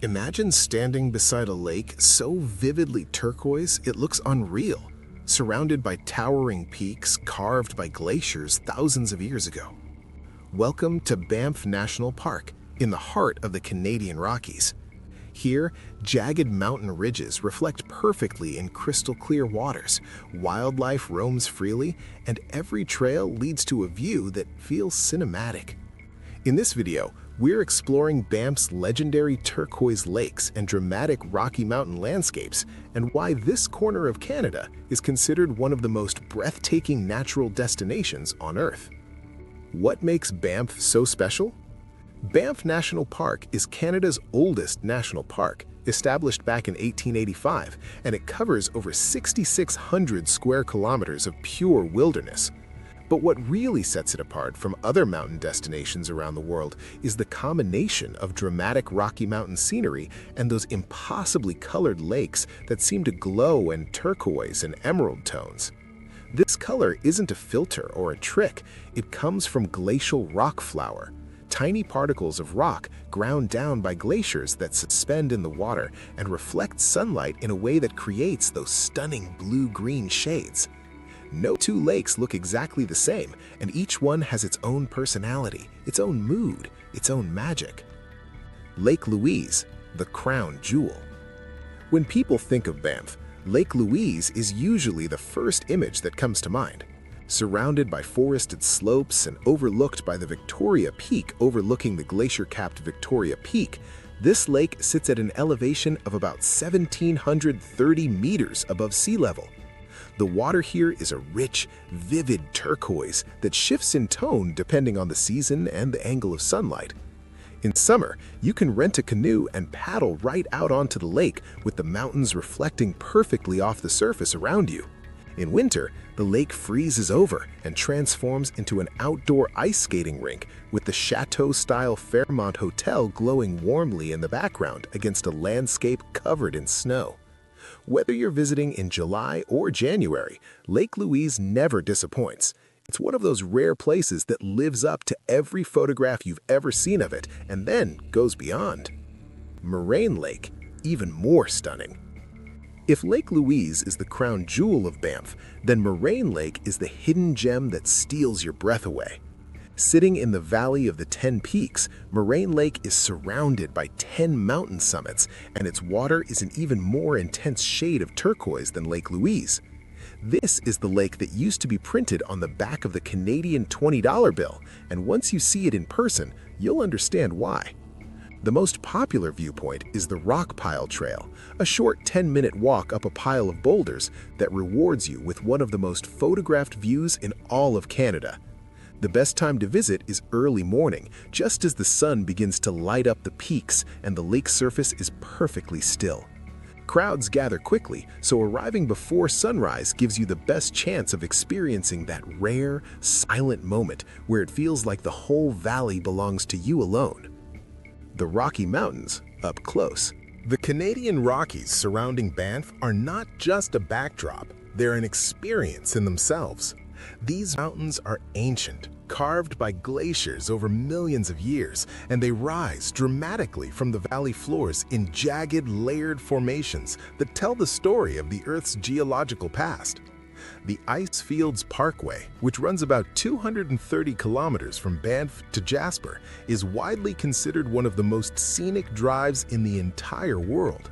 Imagine standing beside a lake so vividly turquoise it looks unreal, surrounded by towering peaks carved by glaciers thousands of years ago. Welcome to Banff National Park, in the heart of the Canadian Rockies. Here, jagged mountain ridges reflect perfectly in crystal-clear waters, wildlife roams freely, and every trail leads to a view that feels cinematic. In this video, we're exploring Banff's legendary turquoise lakes and dramatic Rocky Mountain landscapes, and why this corner of Canada is considered one of the most breathtaking natural destinations on Earth. What makes Banff so special? Banff National Park is Canada's oldest national park, established back in 1885, and it covers over 6,600 square kilometers of pure wilderness. But what really sets it apart from other mountain destinations around the world is the combination of dramatic Rocky Mountain scenery and those impossibly colored lakes that seem to glow in turquoise and emerald tones. This color isn't a filter or a trick, it comes from glacial rock flour, tiny particles of rock ground down by glaciers that suspend in the water and reflect sunlight in a way that creates those stunning blue-green shades. No two lakes look exactly the same, and each one has its own personality, its own mood, its own magic. Lake Louise, the crown jewel. When people think of Banff, Lake Louise is usually the first image that comes to mind. Surrounded by forested slopes and overlooked by the Victoria Peak overlooking the glacier-capped Victoria Peak, this lake sits at an elevation of about 1,730 meters above sea level. The water here is a rich, vivid turquoise that shifts in tone depending on the season and the angle of sunlight. In summer, you can rent a canoe and paddle right out onto the lake with the mountains reflecting perfectly off the surface around you. In winter, the lake freezes over and transforms into an outdoor ice skating rink with the chateau-style Fairmont Hotel glowing warmly in the background against a landscape covered in snow. Whether you're visiting in July or January, Lake Louise never disappoints. It's one of those rare places that lives up to every photograph you've ever seen of it and then goes beyond. Moraine Lake, even more stunning. If Lake Louise is the crown jewel of Banff, then Moraine Lake is the hidden gem that steals your breath away. Sitting in the Valley of the 10 Peaks, Moraine Lake is surrounded by 10 mountain summits, and its water is an even more intense shade of turquoise than Lake Louise. This is the lake that used to be printed on the back of the Canadian $20 bill, and once you see it in person, you'll understand why. The most popular viewpoint is the Rock Pile Trail, a short 10-minute walk up a pile of boulders that rewards you with one of the most photographed views in all of Canada. The best time to visit is early morning, just as the sun begins to light up the peaks and the lake surface is perfectly still. Crowds gather quickly, so arriving before sunrise gives you the best chance of experiencing that rare, silent moment where it feels like the whole valley belongs to you alone. The Rocky Mountains, up close. The Canadian Rockies surrounding Banff are not just a backdrop, they're an experience in themselves. These mountains are ancient, carved by glaciers over millions of years, and they rise dramatically from the valley floors in jagged, layered formations that tell the story of the Earth's geological past. The Icefields Parkway, which runs about 230 kilometers from Banff to Jasper, is widely considered one of the most scenic drives in the entire world.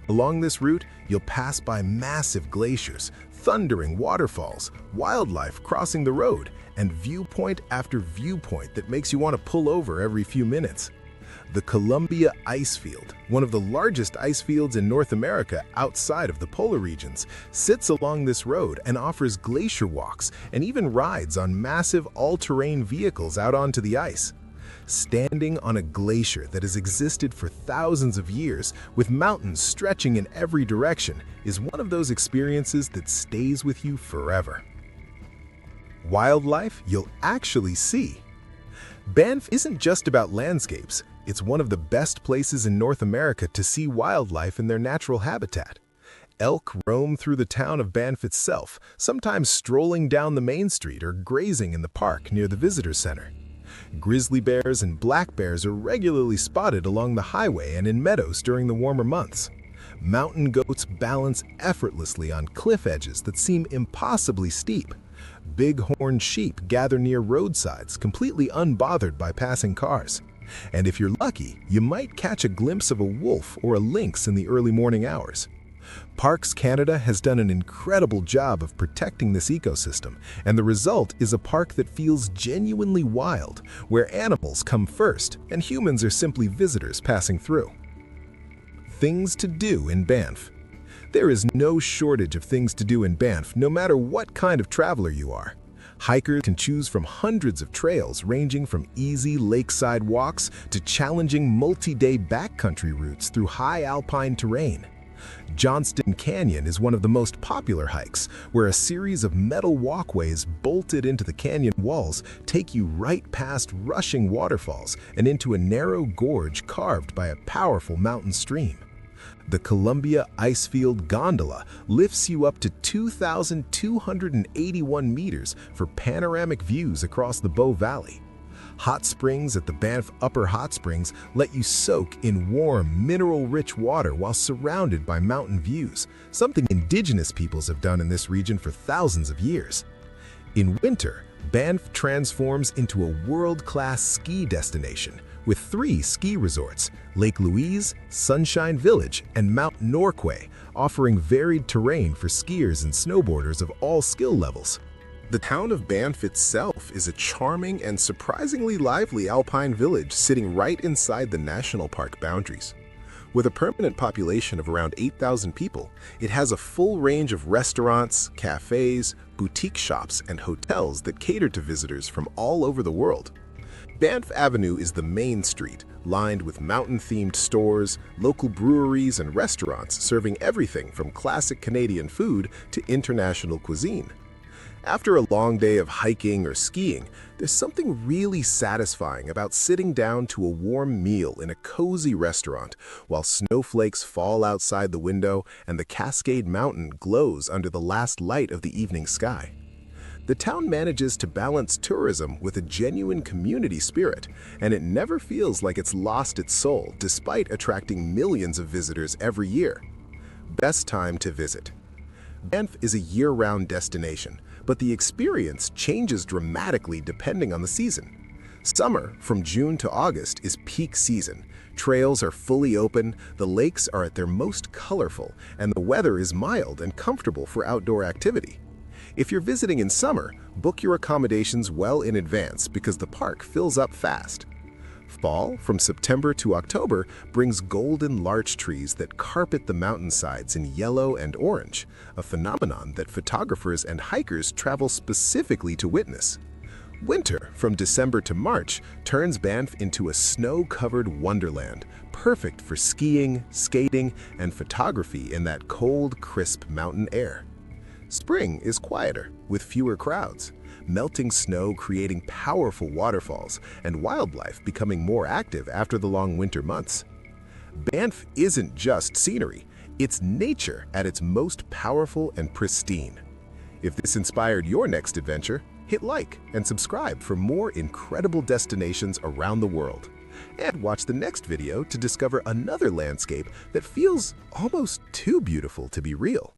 Along this route, you'll pass by massive glaciers, thundering waterfalls, wildlife crossing the road, and viewpoint after viewpoint that makes you want to pull over every few minutes. The Columbia Icefield, one of the largest ice fields in North America outside of the polar regions, sits along this road and offers glacier walks and even rides on massive all-terrain vehicles out onto the ice. Standing on a glacier that has existed for thousands of years, with mountains stretching in every direction, is one of those experiences that stays with you forever. Wildlife you'll actually see. Banff isn't just about landscapes, it's one of the best places in North America to see wildlife in their natural habitat. Elk roam through the town of Banff itself, sometimes strolling down the main street or grazing in the park near the visitor center. Grizzly bears and black bears are regularly spotted along the highway and in meadows during the warmer months. Mountain goats balance effortlessly on cliff edges that seem impossibly steep. Big-horned sheep gather near roadsides, completely unbothered by passing cars. And if you're lucky, you might catch a glimpse of a wolf or a lynx in the early morning hours. Parks Canada has done an incredible job of protecting this ecosystem, and the result is a park that feels genuinely wild, where animals come first and humans are simply visitors passing through. Things to do in Banff. There is no shortage of things to do in Banff, no matter what kind of traveler you are. Hikers can choose from hundreds of trails ranging from easy lakeside walks to challenging multi-day backcountry routes through high alpine terrain. Johnston Canyon is one of the most popular hikes, where a series of metal walkways bolted into the canyon walls take you right past rushing waterfalls and into a narrow gorge carved by a powerful mountain stream. The Columbia Icefield Gondola lifts you up to 2,281 meters for panoramic views across the Bow Valley. Hot springs at the Banff Upper Hot Springs let you soak in warm, mineral-rich water while surrounded by mountain views, something indigenous peoples have done in this region for thousands of years. In winter, Banff transforms into a world-class ski destination with 3 ski resorts, Lake Louise, Sunshine Village, and Mount Norquay, offering varied terrain for skiers and snowboarders of all skill levels. The town of Banff itself is a charming and surprisingly lively alpine village sitting right inside the national park boundaries. With a permanent population of around 8,000 people, it has a full range of restaurants, cafes, boutique shops, and hotels that cater to visitors from all over the world. Banff Avenue is the main street, lined with mountain-themed stores, local breweries, and restaurants serving everything from classic Canadian food to international cuisine. After a long day of hiking or skiing, there's something really satisfying about sitting down to a warm meal in a cozy restaurant while snowflakes fall outside the window and the Cascade Mountain glows under the last light of the evening sky. The town manages to balance tourism with a genuine community spirit, and it never feels like it's lost its soul despite attracting millions of visitors every year. Best time to visit. Banff is a year-round destination, but the experience changes dramatically depending on the season. Summer, from June to August, is peak season. Trails are fully open, the lakes are at their most colorful, and the weather is mild and comfortable for outdoor activity. If you're visiting in summer, book your accommodations well in advance because the park fills up fast. Fall, from September to October, brings golden larch trees that carpet the mountainsides in yellow and orange, a phenomenon that photographers and hikers travel specifically to witness. Winter, from December to March, turns Banff into a snow-covered wonderland, perfect for skiing, skating, and photography in that cold, crisp mountain air. Spring is quieter, with fewer crowds, melting snow creating powerful waterfalls, and wildlife becoming more active after the long winter months. Banff isn't just scenery, it's nature at its most powerful and pristine. If this inspired your next adventure, hit like and subscribe for more incredible destinations around the world. And watch the next video to discover another landscape that feels almost too beautiful to be real.